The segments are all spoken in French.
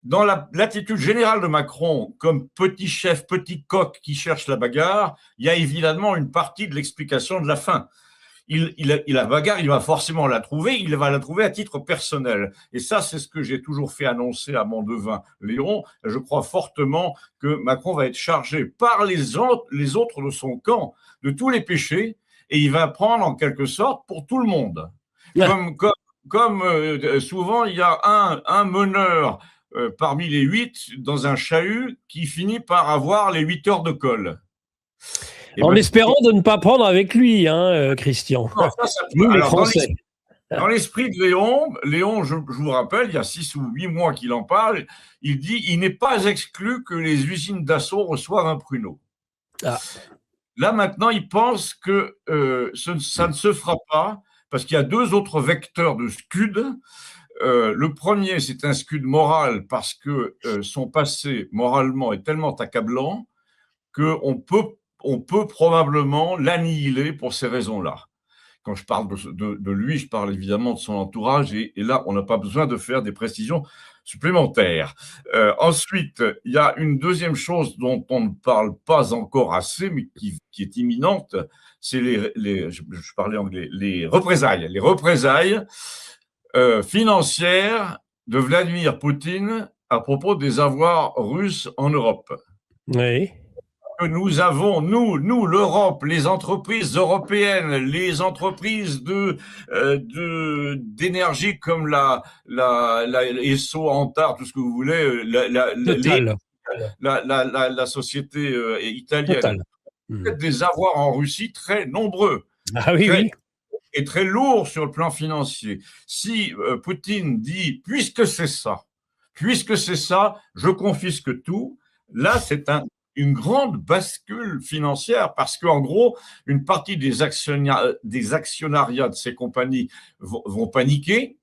dans l'attitude générale de Macron, comme petit chef, petit coq qui cherche la bagarre, il y a évidemment une partie de l'explication de la fin. La bagarre, il va forcément la trouver, il va la trouver à titre personnel. Et ça, c'est ce que j'ai toujours fait annoncer à mon devin Léon. Je crois fortement que Macron va être chargé par les autres de son camp de tous les péchés, et il va prendre en quelque sorte pour tout le monde. Comme souvent, il y a un meneur parmi les 8 dans un chahut qui finit par avoir les 8 heures de colle. Et en espérant de ne pas prendre avec lui, hein, Christian. Non, nous, les Français. Dans l'esprit de Léon, je vous rappelle, il y a 6 ou 8 mois qu'il en parle, il dit il n'est pas exclu que les usines Dassault reçoivent un pruneau. Ah. Là, maintenant, il pense que ça ne se fera pas parce qu'il y a 2 autres vecteurs de scud. Le premier, c'est un scud moral parce que son passé moralement est tellement accablant qu'on peut probablement l'annihiler pour ces raisons-là. Quand je parle de lui, je parle évidemment de son entourage, et là, on n'a pas besoin de faire des précisions supplémentaires. Ensuite, il y a une deuxième chose dont on ne parle pas encore assez, mais qui est imminente, c'est je parlais anglais, les représailles. Les représailles financières de Vladimir Poutine à propos des avoirs russes en Europe. Oui. Que nous avons, nous, l'Europe, les entreprises européennes, les entreprises d'énergie comme la Esso, Antar, tout ce que vous voulez, la société italienne, des avoirs en Russie très nombreux. Ah oui, oui. Et très lourds sur le plan financier. Si Poutine dit, puisque c'est ça, je confisque tout, là, c'est une grande bascule financière parce qu'en gros, une partie des actionnariats de ces compagnies vont paniquer.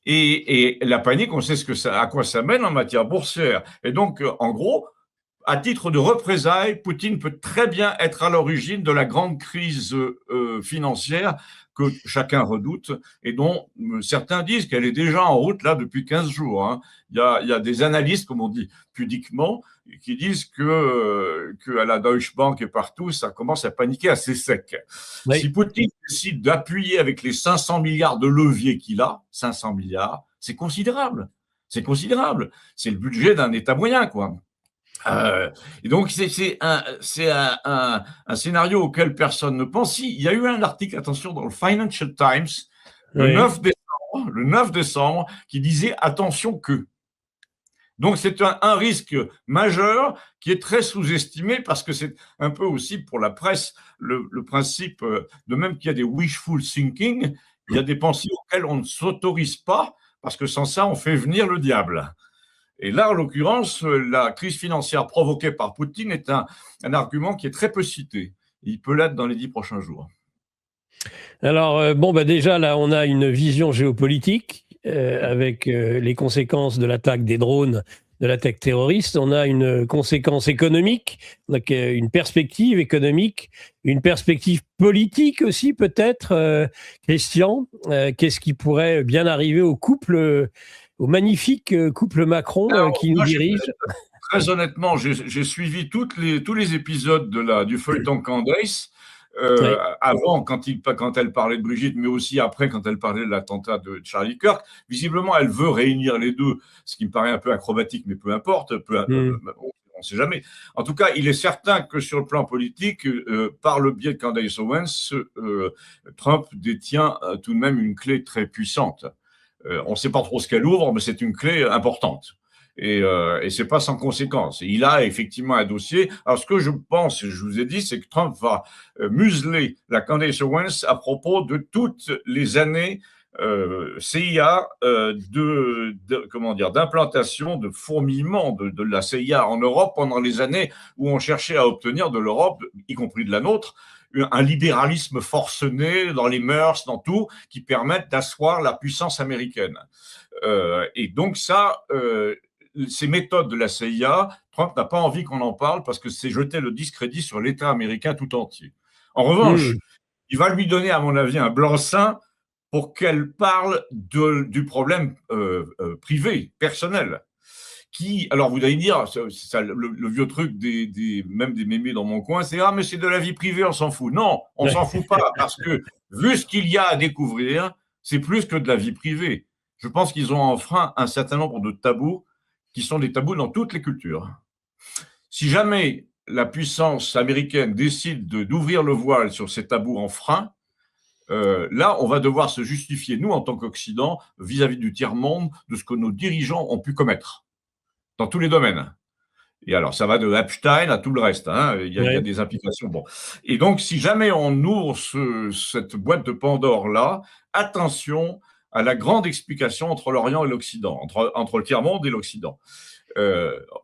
Et la panique, on sait à quoi ça mène en matière boursière. Et donc, en gros, à titre de représailles, Poutine peut très bien être à l'origine de la grande crise financière que chacun redoute et dont certains disent qu'elle est déjà en route là depuis 15 jours. Hein. Il y a des analystes, comme on dit pudiquement, qui disent que à la Deutsche Bank et partout, ça commence à paniquer assez sec. Oui. Si Poutine décide d'appuyer avec les 500 milliards de levier qu'il a, 500 milliards, c'est considérable. C'est considérable. C'est le budget d'un État moyen, quoi. Et donc, c'est un scénario auquel personne ne pense. Il y a eu un article, attention, dans le Financial Times, le 9 décembre, qui disait « Attention que ». Donc, c'est un risque majeur qui est très sous-estimé parce que c'est un peu aussi pour la presse le principe, de même qu'il y a des wishful thinking, il y a des pensées auxquelles on ne s'autorise pas parce que sans ça, on fait venir le diable. Et là, en l'occurrence, la crise financière provoquée par Poutine est un argument qui est très peu cité. Il peut l'être dans les 10 prochains jours. Alors, déjà, là, on a une vision géopolitique avec les conséquences de l'attaque des drones, de l'attaque terroriste. On a une conséquence économique, donc une perspective économique, une perspective politique aussi, peut-être. Christian, qu'est-ce qui pourrait bien arriver au couple au magnifique couple Macron qui nous dirige? Très honnêtement, j'ai suivi tous les épisodes du feuilleton Candace, oui. Avant, quand elle parlait de Brigitte, mais aussi après, quand elle parlait de l'attentat de Charlie Kirk. Visiblement, elle veut réunir les deux, ce qui me paraît un peu acrobatique, mais peu importe, on ne sait jamais. En tout cas, il est certain que sur le plan politique, par le biais de Candace Owens, Trump détient tout de même une clé très puissante. On ne sait pas trop ce qu'elle ouvre, mais c'est une clé importante. Et c'est pas sans conséquence. Et il a effectivement un dossier. Alors, ce que je pense, je vous ai dit, c'est que Trump va museler la Candace Owens à propos de toutes les années CIA d'implantation, de fourmillement de la CIA en Europe pendant les années où on cherchait à obtenir de l'Europe, y compris de la nôtre, un libéralisme forcené dans les mœurs, dans tout, qui permettent d'asseoir la puissance américaine. Et donc ça, ces méthodes de la CIA, Trump n'a pas envie qu'on en parle parce que c'est jeter le discrédit sur l'État américain tout entier. En revanche, il va lui donner, à mon avis, un blanc-seing pour qu'elle parle du problème privé, personnel. Alors vous allez dire, le vieux truc même des mémés dans mon coin, c'est mais c'est de la vie privée, on s'en fout. Non, on s'en fout pas, parce que vu ce qu'il y a à découvrir, c'est plus que de la vie privée. Je pense qu'ils ont enfreint un certain nombre de tabous qui sont des tabous dans toutes les cultures. Si jamais la puissance américaine décide d'ouvrir le voile sur ces tabous enfreints, là, on va devoir se justifier, nous, en tant qu'Occident, vis-à-vis du tiers-monde, de ce que nos dirigeants ont pu commettre, dans tous les domaines. Et alors, ça va de Epstein à tout le reste, hein, il y a des implications. Bon. Et donc, si jamais on ouvre cette boîte de Pandore-là, attention à la grande explication entre l'Orient et l'Occident, entre le tiers-monde et l'Occident.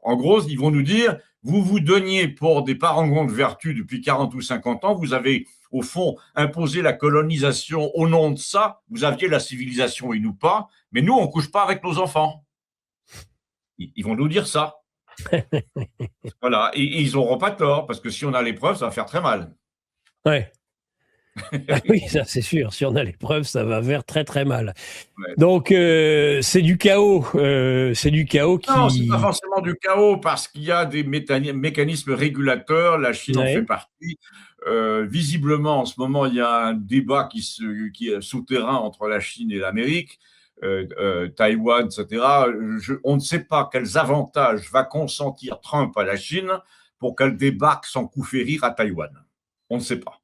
En gros, ils vont nous dire, vous vous donniez pour des parangons de vertu depuis 40 ou 50 ans, vous avez au fond imposé la colonisation au nom de ça, vous aviez la civilisation et nous pas, mais nous on couche pas avec nos enfants. Ils vont nous dire ça. Voilà, et ils n'auront pas tort, parce que si on a les preuves, ça va faire très mal. Ouais. Oui, ça c'est sûr. Si on a les preuves, ça va faire très très mal. Ouais. Donc c'est du chaos. C'est du chaos qui. Non, c'est pas forcément du chaos parce qu'il y a des mécanismes régulateurs. La Chine en fait partie. Visiblement, en ce moment, il y a un débat qui est souterrain entre la Chine et l'Amérique, Taïwan, etc. On ne sait pas quels avantages va consentir Trump à la Chine pour qu'elle débarque sans coup férir à Taïwan. On ne sait pas.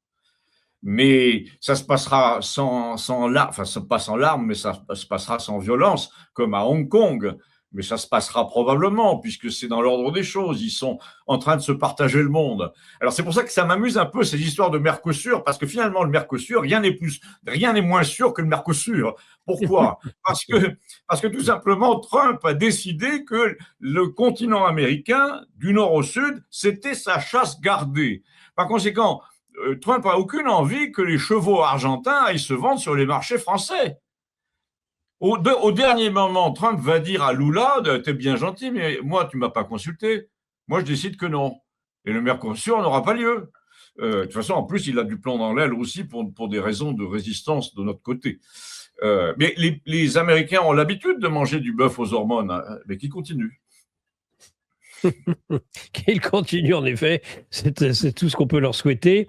Mais ça se passera sans larmes, enfin pas sans larmes, mais ça se passera sans violence, comme à Hong Kong. Mais ça se passera probablement, puisque c'est dans l'ordre des choses. Ils sont en train de se partager le monde. Alors c'est pour ça que ça m'amuse un peu ces histoires de Mercosur, parce que finalement le Mercosur, rien n'est moins sûr que le Mercosur. Pourquoi ? Parce que tout simplement Trump a décidé que le continent américain, du nord au sud, c'était sa chasse gardée. Par conséquent, Trump n'a aucune envie que les chevaux argentins aillent se vendre sur les marchés français. Au dernier moment, Trump va dire à Lula, t'es bien gentil, mais moi, tu ne m'as pas consulté. Moi, je décide que non. Et le Mercosur n'aura pas lieu. De toute façon, en plus, il a du plomb dans l'aile aussi pour des raisons de résistance de notre côté. Mais les Américains ont l'habitude de manger du bœuf aux hormones, hein, mais qui continuent. Qu'ils continuent, en effet, c'est tout ce qu'on peut leur souhaiter.